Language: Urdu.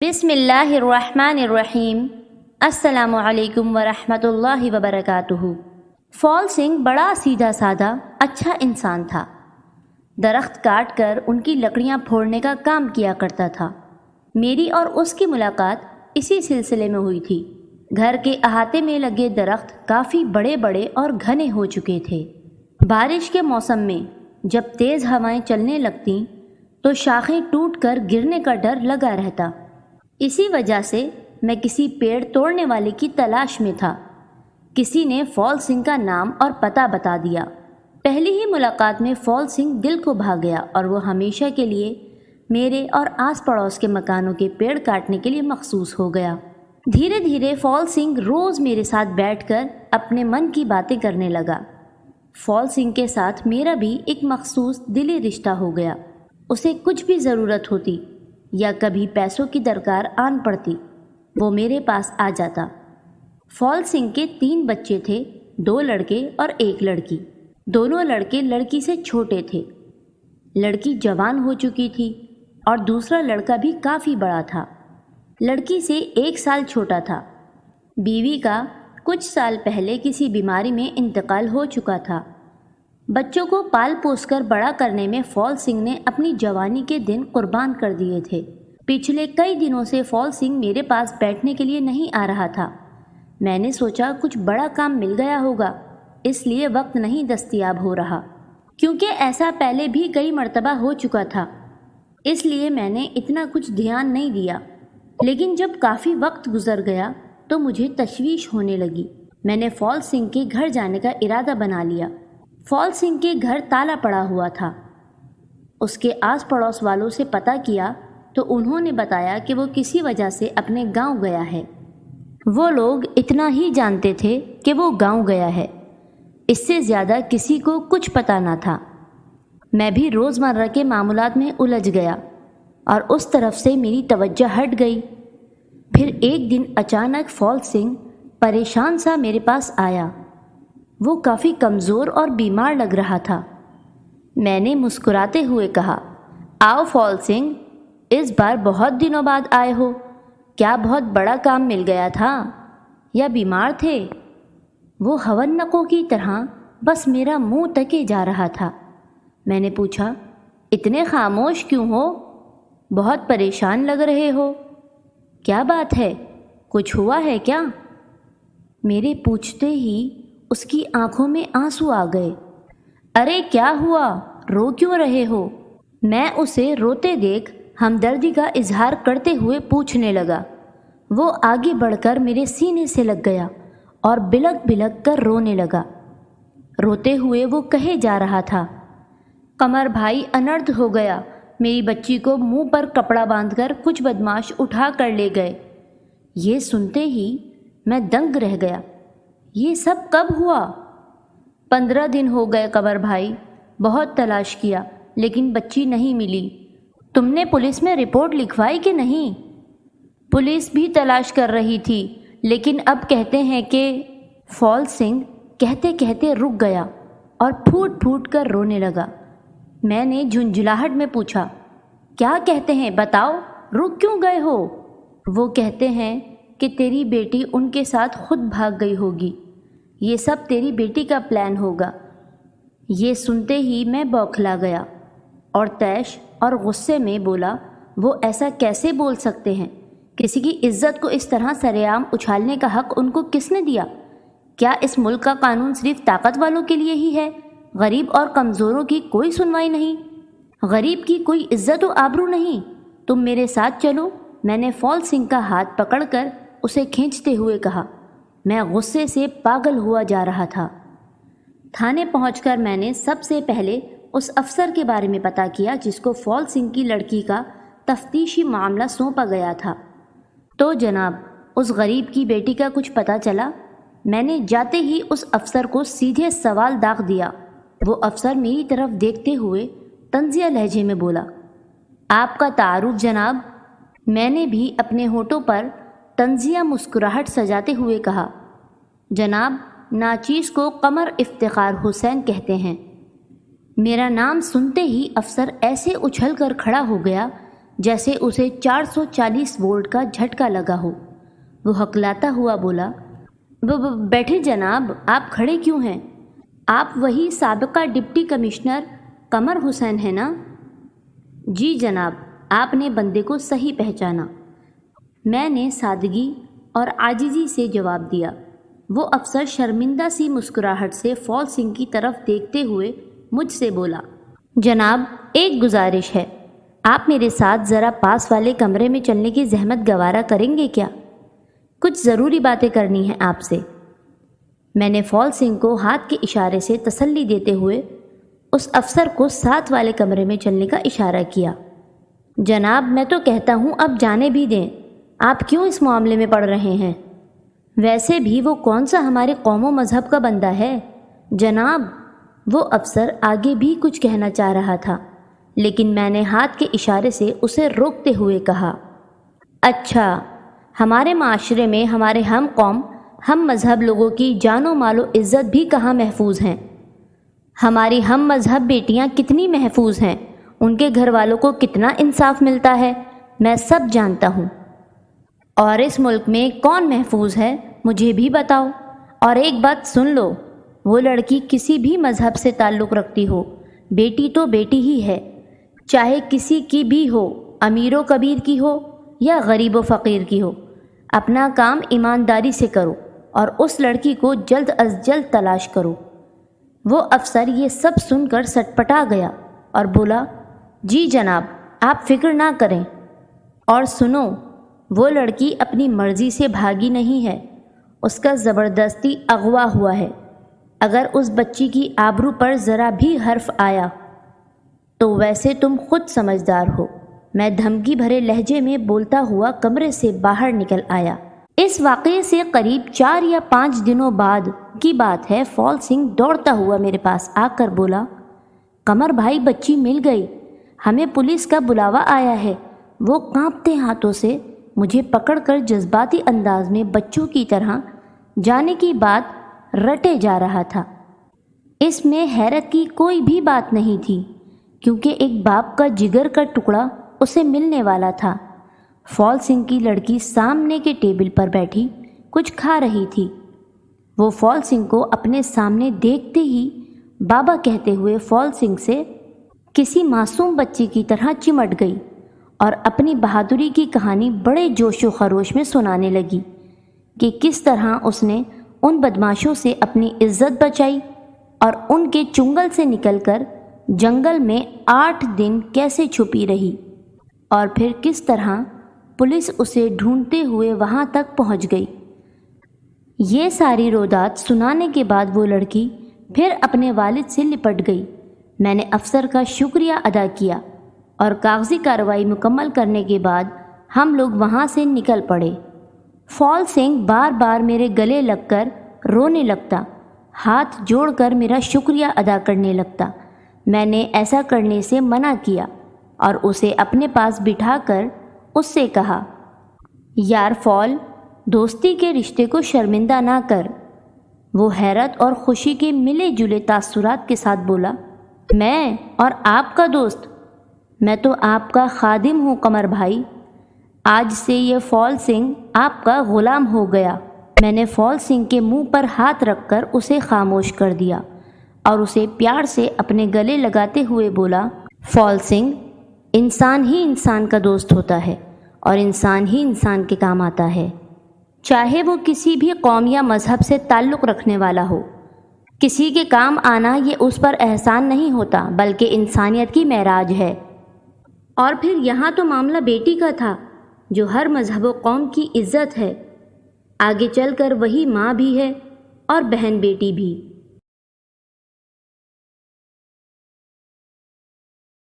بسم اللہ الرحمن الرحیم۔ السلام علیکم ورحمۃ اللہ وبرکاتہ۔ فال سنگھ بڑا سیدھا سادہ اچھا انسان تھا۔ درخت کاٹ کر ان کی لکڑیاں پھوڑنے کا کام کیا کرتا تھا۔ میری اور اس کی ملاقات اسی سلسلے میں ہوئی تھی۔ گھر کے احاطے میں لگے درخت کافی بڑے بڑے اور گھنے ہو چکے تھے۔ بارش کے موسم میں جب تیز ہوائیں چلنے لگتیں تو شاخیں ٹوٹ کر گرنے کا ڈر لگا رہتا۔ اسی وجہ سے میں کسی پیڑ توڑنے والے کی تلاش میں تھا۔ کسی نے فال سنگھ کا نام اور پتہ بتا دیا۔ پہلی ہی ملاقات میں فال سنگھ دل کو بھا گیا اور وہ ہمیشہ کے لیے میرے اور آس پڑوس کے مکانوں کے پیڑ کاٹنے کے لیے مخصوص ہو گیا۔ دھیرے دھیرے فال سنگھ روز میرے ساتھ بیٹھ کر اپنے من کی باتیں کرنے لگا۔ فال سنگھ کے ساتھ میرا بھی ایک مخصوص دلی رشتہ ہو گیا۔ اسے کچھ بھی ضرورت ہوتی یا کبھی پیسوں کی درکار آن پڑتی وہ میرے پاس آ جاتا۔ فال سنگھ کے 3 بچے تھے، 2 لڑکے اور 1 لڑکی۔ دونوں لڑکے لڑکی سے چھوٹے تھے۔ لڑکی جوان ہو چکی تھی اور دوسرا لڑکا بھی کافی بڑا تھا۔ لڑکی سے 1 سال چھوٹا تھا۔ بیوی کا کچھ سال پہلے کسی بیماری میں انتقال ہو چکا تھا۔ بچوں کو پال پوس کر بڑا کرنے میں فال سنگھ نے اپنی جوانی کے دن قربان کر دیے تھے۔ پچھلے کئی دنوں سے فال سنگھ میرے پاس بیٹھنے کے لیے نہیں آ رہا تھا۔ میں نے سوچا کچھ بڑا کام مل گیا ہوگا، اس لیے وقت نہیں دستیاب ہو رہا، کیونکہ ایسا پہلے بھی کئی مرتبہ ہو چکا تھا، اس لیے میں نے اتنا کچھ دھیان نہیں دیا۔ لیکن جب کافی وقت گزر گیا تو مجھے تشویش ہونے لگی۔ میں نے فال سنگھ کے گھر جانے کا ارادہ بنا لیا۔ فال سنگھ کے گھر تالا پڑا ہوا تھا۔ اس کے آس پڑوس والوں سے پتہ کیا تو انہوں نے بتایا کہ وہ کسی وجہ سے اپنے گاؤں گیا ہے۔ وہ لوگ اتنا ہی جانتے تھے کہ وہ گاؤں گیا ہے، اس سے زیادہ کسی کو کچھ پتہ نہ تھا۔ میں بھی روزمرہ کے معاملات میں الجھ گیا اور اس طرف سے میری توجہ ہٹ گئی۔ پھر ایک دن اچانک فال سنگھ پریشان سا میرے پاس آیا۔ وہ کافی کمزور اور بیمار لگ رہا تھا۔ میں نے مسکراتے ہوئے کہا، آؤ فال سنگھ، اس بار بہت دنوں بعد آئے ہو۔ کیا بہت بڑا کام مل گیا تھا یا بیمار تھے؟ وہ ہونقوں کی طرح بس میرا منہ تکے جا رہا تھا۔ میں نے پوچھا، اتنے خاموش کیوں ہو؟ بہت پریشان لگ رہے ہو۔ کیا بات ہے؟ کچھ ہوا ہے کیا؟ میرے پوچھتے ہی اس کی آنکھوں میں آنسو آ گئے۔ ارے کیا ہوا؟ رو کیوں رہے ہو؟ میں اسے روتے دیکھ ہمدردی کا اظہار کرتے ہوئے پوچھنے لگا۔ وہ آگے بڑھ کر میرے سینے سے لگ گیا اور بلک بلک کر رونے لگا۔ روتے ہوئے وہ کہے جا رہا تھا، قمر بھائی انرتھ ہو گیا، میری بچی کو منہ پر کپڑا باندھ کر کچھ بدماش اٹھا کر لے گئے۔ یہ سنتے ہی میں دنگ رہ گیا۔ یہ سب کب ہوا؟ 15 دن ہو گئے قمر بھائی، بہت تلاش کیا لیکن بچی نہیں ملی۔ تم نے پولیس میں رپورٹ لکھوائی کہ نہیں؟ پولیس بھی تلاش کر رہی تھی لیکن اب کہتے ہیں کہ… فال سنگھ کہتے کہتے رک گیا اور پھوٹ پھوٹ کر رونے لگا۔ میں نے جھنجھلاہٹ میں پوچھا، کیا کہتے ہیں بتاؤ، رک کیوں گئے ہو؟ وہ کہتے ہیں کہ تیری بیٹی ان کے ساتھ خود بھاگ گئی ہوگی، یہ سب تیری بیٹی کا پلان ہوگا۔ یہ سنتے ہی میں بوکھلا گیا اور طیش اور غصے میں بولا، وہ ایسا کیسے بول سکتے ہیں؟ کسی کی عزت کو اس طرح سرے عام اچھالنے کا حق ان کو کس نے دیا؟ کیا اس ملک کا قانون صرف طاقت والوں کے لیے ہی ہے؟ غریب اور کمزوروں کی کوئی سنوائی نہیں، غریب کی کوئی عزت و آبرو نہیں۔ تم میرے ساتھ چلو۔ میں نے فال سنگھ کا ہاتھ پکڑ کر اسے کھینچتے ہوئے کہا۔ میں غصے سے پاگل ہوا جا رہا تھا۔ تھانے پہنچ کر میں نے سب سے پہلے اس افسر کے بارے میں پتہ کیا جس کو فال سنگھ کی لڑکی کا تفتیشی معاملہ سونپا گیا تھا۔ تو جناب، اس غریب کی بیٹی کا کچھ پتہ چلا؟ میں نے جاتے ہی اس افسر کو سیدھے سوال داغ دیا۔ وہ افسر میری طرف دیکھتے ہوئے طنزیہ لہجے میں بولا، آپ کا تعارف جناب؟ میں نے بھی اپنے ہونٹوں پر طنزیہ مسکراہٹ سجاتے ہوئے کہا، جناب ناچیز کو قمر افتخار حسین کہتے ہیں۔ میرا نام سنتے ہی افسر ایسے اچھل کر کھڑا ہو گیا جیسے اسے 440 وولٹ کا جھٹکا لگا ہو۔ وہ ہکلاتا ہوا بولا، بیٹھے جناب، آپ کھڑے کیوں ہیں؟ آپ وہی سابقہ ڈپٹی کمشنر قمر حسین ہیں نا؟ جی جناب، آپ نے بندے کو صحیح پہچانا، میں نے سادگی اور عاجزی سے جواب دیا۔ وہ افسر شرمندہ سی مسکراہٹ سے فال سنگھ کی طرف دیکھتے ہوئے مجھ سے بولا، جناب ایک گزارش ہے، آپ میرے ساتھ ذرا پاس والے کمرے میں چلنے کی زحمت گوارا کریں گے کیا؟ کچھ ضروری باتیں کرنی ہیں آپ سے۔ میں نے فال سنگھ کو ہاتھ کے اشارے سے تسلی دیتے ہوئے اس افسر کو ساتھ والے کمرے میں چلنے کا اشارہ کیا۔ جناب میں تو کہتا ہوں اب جانے بھی دیں، آپ کیوں اس معاملے میں پڑ رہے ہیں؟ ویسے بھی وہ کون سا ہمارے قوم و مذہب کا بندہ ہے؟ جناب، وہ افسر آگے بھی کچھ کہنا چاہ رہا تھا، لیکن میں نے ہاتھ کے اشارے سے اسے روکتے ہوئے کہا، اچھا، ہمارے معاشرے میں ہمارے ہم قوم ہم مذہب لوگوں کی جان و مال و عزت بھی کہاں محفوظ ہیں؟ ہماری ہم مذہب بیٹیاں کتنی محفوظ ہیں، ان کے گھر والوں کو کتنا انصاف ملتا ہے، میں سب جانتا ہوں۔ اور اس ملک میں کون محفوظ ہے مجھے بھی بتاؤ۔ اور ایک بات سن لو، وہ لڑکی کسی بھی مذہب سے تعلق رکھتی ہو، بیٹی تو بیٹی ہی ہے، چاہے کسی کی بھی ہو، امیر و کبیر کی ہو یا غریب و فقیر کی ہو۔ اپنا کام ایمانداری سے کرو اور اس لڑکی کو جلد از جلد تلاش کرو۔ وہ افسر یہ سب سن کر سٹپٹا گیا اور بولا، جی جناب، آپ فکر نہ کریں۔ اور سنو، وہ لڑکی اپنی مرضی سے بھاگی نہیں ہے، اس کا زبردستی اغوا ہوا ہے۔ اگر اس بچی کی آبرو پر ذرا بھی حرف آیا تو ویسے تم خود سمجھدار ہو۔ میں دھمکی بھرے لہجے میں بولتا ہوا کمرے سے باہر نکل آیا۔ اس واقعے سے قریب 4 یا 5 دنوں بعد کی بات ہے۔ فال سنگھ دوڑتا ہوا میرے پاس آ کر بولا، قمر بھائی، بچی مل گئی، ہمیں پولیس کا بلاوا آیا ہے۔ وہ کانپتے ہاتھوں سے مجھے پکڑ کر جذباتی انداز میں بچوں کی طرح جانے کی بات رٹے جا رہا تھا۔ اس میں حیرت کی کوئی بھی بات نہیں تھی، کیونکہ ایک باپ کا جگر کا ٹکڑا اسے ملنے والا تھا۔ فال سنگھ کی لڑکی سامنے کے ٹیبل پر بیٹھی کچھ کھا رہی تھی۔ وہ فال سنگھ کو اپنے سامنے دیکھتے ہی بابا کہتے ہوئے فال سنگھ سے کسی معصوم بچی کی طرح چمٹ گئی اور اپنی بہادری کی کہانی بڑے جوش و خروش میں سنانے لگی کہ کس طرح اس نے ان بدماشوں سے اپنی عزت بچائی اور ان کے چنگل سے نکل کر جنگل میں 8 دن کیسے چھپی رہی، اور پھر کس طرح پولیس اسے ڈھونڈتے ہوئے وہاں تک پہنچ گئی۔ یہ ساری رودات سنانے کے بعد وہ لڑکی پھر اپنے والد سے لپٹ گئی۔ میں نے افسر کا شکریہ ادا کیا اور کاغذی کارروائی مکمل کرنے کے بعد ہم لوگ وہاں سے نکل پڑے۔ فال سنگھ بار بار میرے گلے لگ کر رونے لگتا، ہاتھ جوڑ کر میرا شکریہ ادا کرنے لگتا۔ میں نے ایسا کرنے سے منع کیا اور اسے اپنے پاس بٹھا کر اس سے کہا، یار فال، دوستی کے رشتے کو شرمندہ نہ کر۔ وہ حیرت اور خوشی کے ملے جلے تاثرات کے ساتھ بولا، میں اور آپ کا دوست؟ میں تو آپ کا خادم ہوں قمر بھائی، آج سے یہ فال سنگھ آپ کا غلام ہو گیا۔ میں نے فال سنگھ کے منہ پر ہاتھ رکھ کر اسے خاموش کر دیا اور اسے پیار سے اپنے گلے لگاتے ہوئے بولا، فال سنگھ، انسان ہی انسان کا دوست ہوتا ہے اور انسان ہی انسان کے کام آتا ہے، چاہے وہ کسی بھی قوم یا مذہب سے تعلق رکھنے والا ہو۔ کسی کے کام آنا یہ اس پر احسان نہیں ہوتا، بلکہ انسانیت کی معراج ہے۔ اور پھر یہاں تو معاملہ بیٹی کا تھا، جو ہر مذہب و قوم کی عزت ہے، آگے چل کر وہی ماں بھی ہے اور بہن بیٹی بھی۔